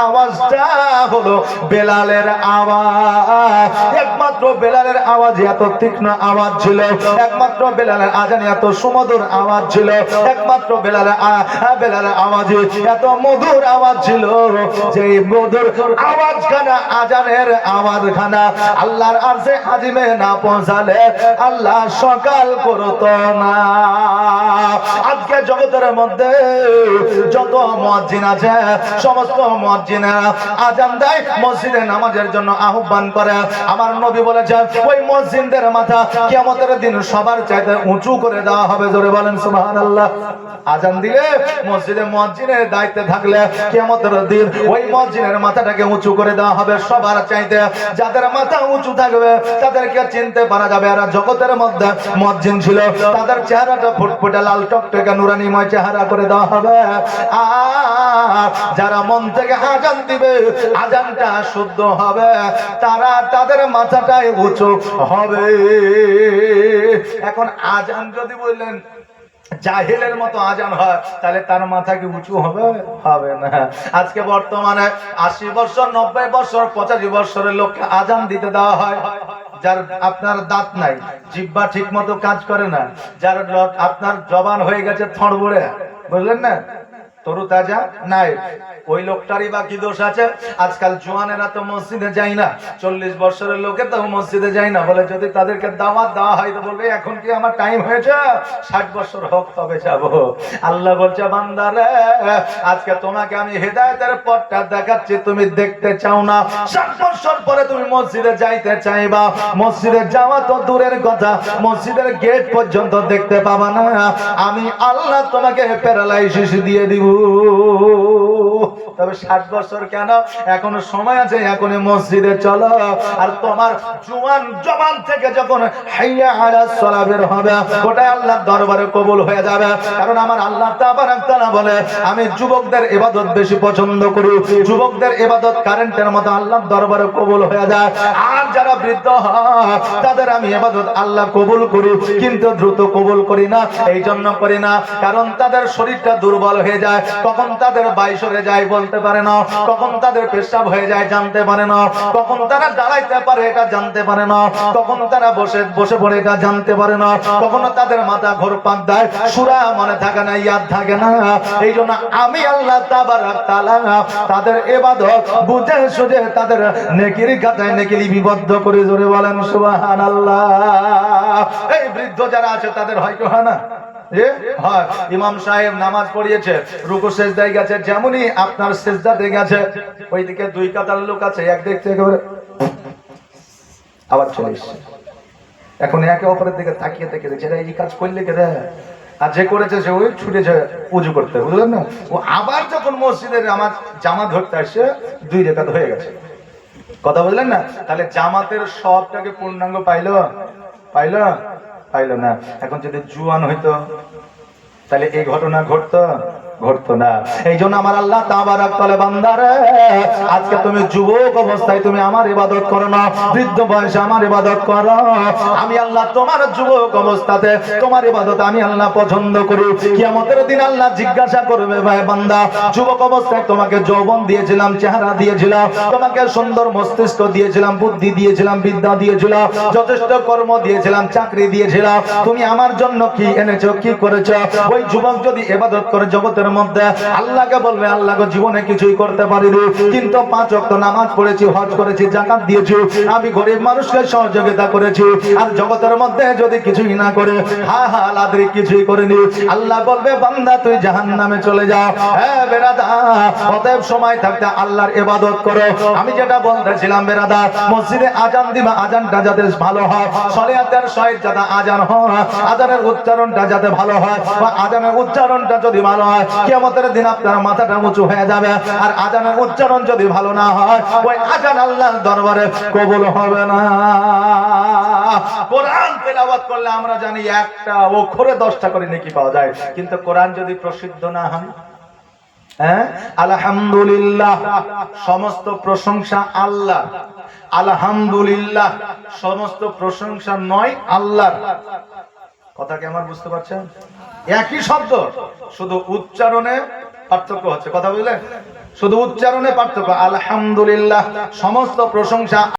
আওয়াজটা হলো বেলালের আওয়াজ। একমাত্র বেলালের আওয়াজ এত তীক্ষ্ণ আওয়াজ ছিল, একমাত্র বেলালের আজান এত সুমধুর আওয়াজ ছিল, একমাত্র বেলালের আওয়াজে এত মধুর আওয়াজ ছিল যে মধুর আওয়াজখানা, আজানের আওয়াজখানা আল্লাহর আরশে আজিমে না পৌঁছালে আল্লাহ সকাল করত না। আজকে জগতের মধ্যে যত মুয়াজ্জিন আছে সমস্ত মুয়াজ্জিনেরা আজান দেয়, মসজিদে নামাজের জন্য আহ্বান করে। আমার নবী বলেছেন ওই মুয়াজ্জিনদের মাথা কিয়ামতের দিন সবার চাইতে উঁচু করে দেওয়া হবে। জোরে বলেন সুবহানাল্লাহ। আজান দিলে মসজিদে মুয়াজ্জিনের দায়িত্বে থাকলে কিয়ামতের দিন ওই মুয়াজ্জিনের মাথাটাকে উঁচু করে দেওয়া হবে সবার চাইতে। যাদের মাথা উঁচু থাকবে তাদেরকে চিনতে পারা যাবে। আর জগতের মধ্যে মুয়াজ্জিন ছিল, তাদের চেহারাটা ফুটফুটে লাল টকটকে নুরানিময় চেহারা করে দেওয়া হবে। আর যারা মন থেকে আজান দিবে, আজানটা শুদ্ধ হবে, তারা তাদের মাথাটাই উঁচু হবে। এখন আজান যদি বললেন জাহিলের মতো আজান হয় তাহলে তার মাথা কি উঁচু হবে? হবে না। আজকে বর্তমানে 80 বছর 90 বছর 85 বছরের লোককে আজান দিতে দেওয়া হয়। যার আপনার দাঁত নাই, জিহ্বা ঠিক মতো কাজ করে না, যার আপনার জবান হয়ে গেছে থড়বড়ে, বুঝলেন না, তরু তাজা নাই, ওই লোকটারই বা কি দোষ আছে? আজকাল জওয়ানেরা তো মসজিদে যায় না, 40 বছরের লোকে তো মসজিদে যায় না। বলে যদি তাদেরকে দাওয়াত দেওয়া হয় তো বলবে এখন কি আমার টাইম হয়েছে, 60 বছর হোক তবে যাব। আল্লাহ বলছে বান্দারে আজকে তোমাকে আমি হেদায়েতের পথটা দেখাচ্ছি, তুমি দেখতে চাও না, 60 বছর পরে তুমি মসজিদে যাইতে চাইবা, মসজিদে যাওয়া তো দূরের কথা, মসজিদের গেট পর্যন্ত দেখতে পাবা না। আমি আল্লাহ তোমাকে প্যারালাইসিস দিয়ে দিব। তবে 60 বছর কেন, এখনো সময় আছে, এখনই মসজিদে চলো। আর তোমার জবান থেকে যখন হাইয়া আলাস সালাহ বের হবে, ওটাই আল্লাহর দরবারে কবুল হয়ে যাবে। কারণ আমার আল্লাহ তাবারক তাআলা বলে আমি যুবকদের ইবাদত বেশি পছন্দ করি, যুবকদের ইবাদত কারেন্টের মতো আল্লাহর দরবারে কবুল হয়ে যায়। আর যারা বৃদ্ধ হয় তাদের আমি ইবাদত আল্লাহ কবুল করি, কিন্তু দ্রুত কবুল করি না। এই জন্য করি না কারণ তাদের শরীরটা দুর্বল হয়ে যায়, কখন তাদের বাইশ হয়ে যায় বলতে পারে না, কখন তাদের পেশাব হয়ে যায় জানতে পারে না, কখন তারা দাঁড়াইতে পারে এটা জানতে পারে না, কখন তারা বসে পড়ে এটা জানতে পারে না, কখনো তাদের মাথা ঘুরপাক দেয়, সূরা মনে থাকে না, ইয়াদ থাকে না। এই জন্য আমি আল্লাহ তাবারক তাআলা তাদের ইবাদত বুঝে সুঝে তাদের নেকির খাতায় নেকি লিপিবদ্ধ করে। জোরে বলেন সুবহানাল্লাহ। এই বৃদ্ধ যারা আছে তাদের হয় কি হয় না? হয়। ইমাম সাহেব নামাজ পড়িয়েছে, রুকু সেজদায় গেছে, যেমনই আপনার সেজদাতে গেছে ওইদিকে 2 কাতার লোক আছে, একদিক থেকে আবার চলে এসছে। এখন একে অপরের দিকে তাকিয়ে থেকে দেখছে এই কাজ করলে কে রে, আর যে করেছে সে ওই ছুটেছে উজু করতে, বুঝলেন না? ও আবার যখন মসজিদের আমার জামাত ধরতে আসছে 2 রাকাত হয়ে গেছে। কথা বুঝলেন না? তাহলে জামাতের সবটাকে পূর্ণাঙ্গ পাইলো না। এখন যদি জুয়ান হইতো তাহলে এই ঘটনা ঘটতো না। এই জন্য আমার আল্লাহ তাবারক তাআলা বান্দারে আজকে তুমি যুবক অবস্থায় তুমি আমার ইবাদত করো না, বৃদ্ধ বয়সে আমার ইবাদত করো। আমি আল্লাহ তোমার যুবক অবস্থাতে তোমার ইবাদত আমি আল্লাহ পছন্দ করি। কিয়ামতের দিন আল্লাহ জিজ্ঞাসা করবে ভাই বান্দা, যুবক অবস্থায় তোমাকে যৌবন দিয়েছিলাম, চেহারা দিয়েছিলাম, তোমাকে সুন্দর মস্তিষ্ক দিয়েছিলাম, বুদ্ধি দিয়েছিলাম, বিদ্যা দিয়েছিলাম, যথেষ্ট কর্ম দিয়েছিলাম, চাকরি দিয়েছিলাম, তুমি আমার জন্য কি এনেছো, কি করেছো? ওই যুবক যদি ইবাদত করে জগতের মধ্যে আল্লাহকে বলবে আল্লাহ গো জীবনে কিছুই করতে পারিনি, কিন্তু 5 ওয়াক্ত নামাজ পড়েছি, হজ করেছি, যাকাত দিয়েছি, আমি গরিব মানুষকে সহযোগিতা করেছি, আর জগতের মধ্যে যদি কিছুই না করে লাদরি কিছুই করিনি, আল্লাহ বলবে বান্দা তুই জাহান্নামে চলে যা। হ্যাঁ বেরাদা, অতএব সময় থাকতে আল্লাহর ইবাদত করো। আমি যেটা বলতেছিলাম বেরাদা, মসজিদে আজান দিবা, আজানটা যাতে ভালো হয়, শরিয়াতের সহিত যাতে আজান হয়, আজানের উচ্চারণটা যাতে ভালো হয়, বা আজানের উচ্চারণটা যদি ভালো হয় কিয়ামতের দিন আপনার মাথাটা উঁচু হয়ে যাবে। আর আজানের উচ্চারণ যদি ভালো না হয় ওই আজান আল্লাহর দরবারে কবুল হবে না। কোরআন তেলাওয়াত করলে আমরা জানি একটা অক্ষরে 10টা করে নেকি পাওয়া যায়, কিন্তু কোরআন যদি প্রসিদ্ধ না হয়, আলহামদুলিল্লাহ সমস্ত প্রশংসা আল্লাহ, আলহামদুলিল্লাহ সমস্ত প্রশংসা নয় আল্লাহর। কথা কি আমার বুঝতে পারছেন? একই শব্দ, শুধু উচ্চারণে পার্থক্য হচ্ছে। কথা বুঝলেন? শুধু উচ্চারণে পার্থক্য। আলহামদুলিল্লাহ, সমস্ত প্রশংসা